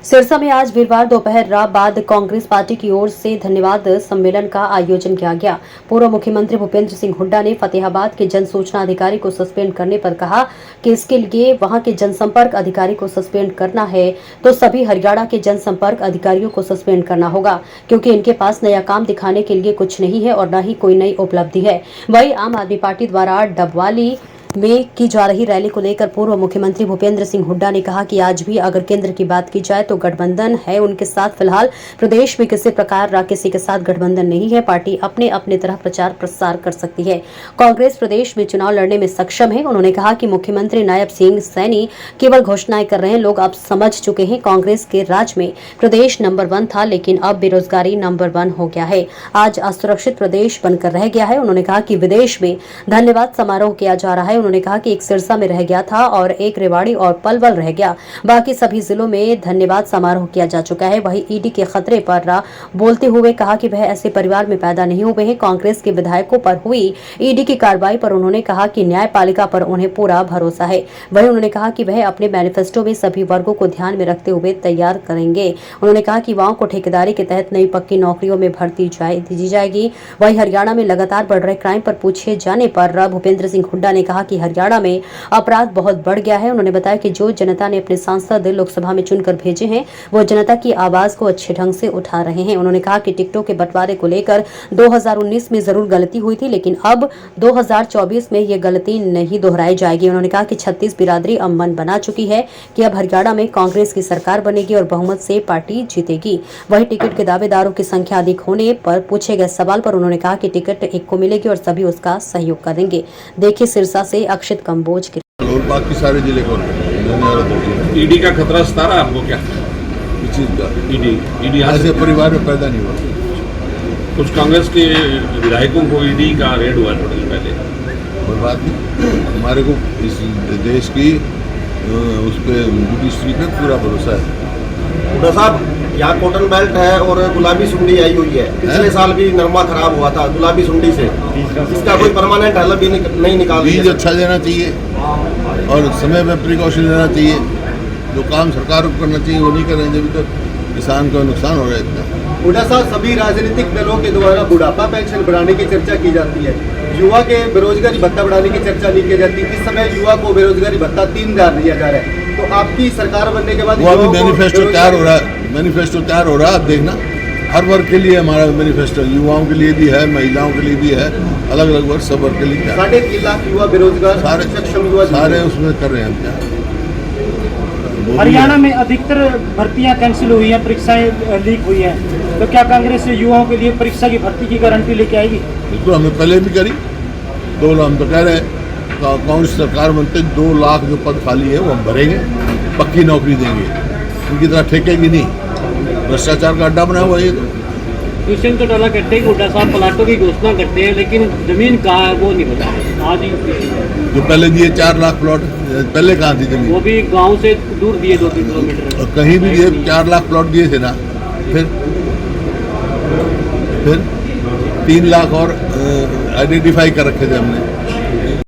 सिरसा में आज वीरवार दोपहर बाद कांग्रेस पार्टी की ओर से धन्यवाद सम्मेलन का आयोजन किया गया। पूर्व मुख्यमंत्री भूपेंद्र सिंह हुड्डा ने फतेहाबाद के जन सूचना अधिकारी को सस्पेंड करने पर कहा कि इसके लिए वहां के जनसंपर्क अधिकारी को सस्पेंड करना है तो सभी हरियाणा के जनसंपर्क अधिकारियों को सस्पेंड करना होगा, क्योंकि इनके पास नया काम दिखाने के लिए कुछ नहीं है और न ही कोई नई उपलब्धि है। वहीं आम आदमी पार्टी द्वारा डबवाली में की जा रही रैली को लेकर पूर्व मुख्यमंत्री भूपेंद्र सिंह हुड्डा ने कहा कि आज भी अगर केंद्र की बात की जाए तो गठबंधन है उनके साथ। फिलहाल प्रदेश में किसी प्रकार का किसी के साथ गठबंधन नहीं है। पार्टी अपने अपने तरह प्रचार प्रसार कर सकती है। कांग्रेस प्रदेश में चुनाव लड़ने में सक्षम है। उन्होंने कहा कि मुख्यमंत्री नायब सिंह सैनी केवल घोषणाएं कर रहे हैं। लोग अब समझ चुके हैं कांग्रेस के राज में प्रदेश नंबर 1 था, लेकिन अब बेरोजगारी नंबर 1 हो गया है। आज असुरक्षित प्रदेश बनकर रह गया है। उन्होंने कहा कि विदेश में धन्यवाद समारोह किया जा रहा है। उन्होंने कहा कि एक सिरसा में रह गया था और एक रेवाड़ी और पलवल रह गया, बाकी सभी जिलों में धन्यवाद समारोह किया जा चुका है। वहीं ईडी के खतरे पर बोलते हुए कहा कि वह ऐसे परिवार में पैदा नहीं हुए हैं। कांग्रेस के विधायकों पर हुई ईडी की कार्रवाई पर उन्होंने कहा कि न्यायपालिका पर उन्हें पूरा भरोसा है। वहीं उन्होंने कहा कि वह अपने मैनिफेस्टो में सभी वर्गों को ध्यान में रखते हुए तैयार करेंगे। उन्होंने कहा कि युवाओं को ठेकेदारी के तहत नई पक्की नौकरियों में भर्ती दी जाएगी। वहीं हरियाणा में लगातार बढ़ रहे क्राइम पर पूछे जाने पर भूपेंद्र सिंह हुड्डा ने कहा कि हरियाणा में अपराध बहुत बढ़ गया है। उन्होंने बताया कि जो जनता ने अपने सांसद लोकसभा में चुनकर भेजे हैं वो जनता की आवाज को अच्छे ढंग से उठा रहे हैं। उन्होंने कहा कि टिकटों के बंटवारे को लेकर 2019 में जरूर गलती हुई थी, लेकिन अब 2024 में ये गलती नहीं दोहराई जाएगी। उन्होंने कहा कि 36 बिरादरी अब मन बना चुकी है कि अब हरियाणा में कांग्रेस की सरकार बनेगी और बहुमत से पार्टी जीतेगी। वहीं टिकट के दावेदारों की संख्या अधिक होने पर पूछे गए सवाल पर उन्होंने कहा कि टिकट एक को मिलेगी और सभी उसका सहयोग करेंगे। देखिए सिरसा से अक्षित कंबोज के और बाकी सारे जिले को ईडी का खतरा सता रहा आपको क्या? इस चीज का ईडी ऐसे परिवार में पैदा नहीं हुआ। कुछ कांग्रेस के विधायकों को ईडी का रेड हुआ थोड़ी देर पहले। कोई बात नहीं, हमारे को इस देश की उस पर जुडिशरी पे पूरा भरोसा है। हुड्डा साहब, यहाँ कॉटन बेल्ट है और गुलाबी सुंडी आई हुई है। पिछले साल भी नरमा खराब हुआ था गुलाबी सुंडी से। इसका कोई परमानेंट हल भी नहीं निकाल। बीज अच्छा देना चाहिए और समय में प्रिकॉशन लेना चाहिए। जो काम सरकार को करना चाहिए वो नहीं करें, जब तक किसान का नुकसान हो रहा है इतना। हुड्डा साहब, सभी राजनीतिक दलों के द्वारा बुढ़ापा पेंशन बढ़ाने की चर्चा की जाती है, युवा के बेरोजगारी भत्ता बढ़ाने की चर्चा नहीं की जाती। इस समय युवा को बेरोजगारी भत्ता 3000 दिया जा रहा है। तो आपकी सरकार बनने के बाद वो अभी मैनिफेस्टो तैयार हो रहा है। मैनिफेस्टो तैयार हो रहा है, आप देखना। हर वर्ग के लिए हमारा मैनिफेस्टो, युवाओं के लिए भी है, महिलाओं के लिए भी है, अलग अलग वर्ग सब वर्ग के लिए। 3.5 लाख युवा बेरोजगार, सारे उसमें कर रहे हैं हम क्या। हरियाणा में अधिकतर भर्तियां कैंसिल हुई हैं, परीक्षाएं लीक हुई हैं, तो क्या कांग्रेस युवाओं के लिए परीक्षा की भर्ती की गारंटी लेके आएगी? बिल्कुल, हमने पहले भी करी। 2 लाख हम तो कह रहे हैं कांग्रेस सरकार बनते 2 लाख जो पद खाली है वो हम भरेंगे, पक्की नौकरी देंगे, इनकी तरह ठेकेगी नहीं। भ्रष्टाचार का अड्डा बना हुआ है ये तो। क्वेश्चन तो डाला करते हैं हुड्डा साहब, प्लाटों की घोषणा करते हैं, लेकिन जमीन कहाँ है वो नहीं पता। आज जो पहले दिए 4 लाख प्लॉट, पहले कहाँ थी जमीन? वो भी गांव से दूर दिए 2-3 किलोमीटर। और कहीं भी दिए 4 लाख प्लॉट दिए थे ना। फिर 3 लाख और आइडेंटिफाई कर रखे थे हमने।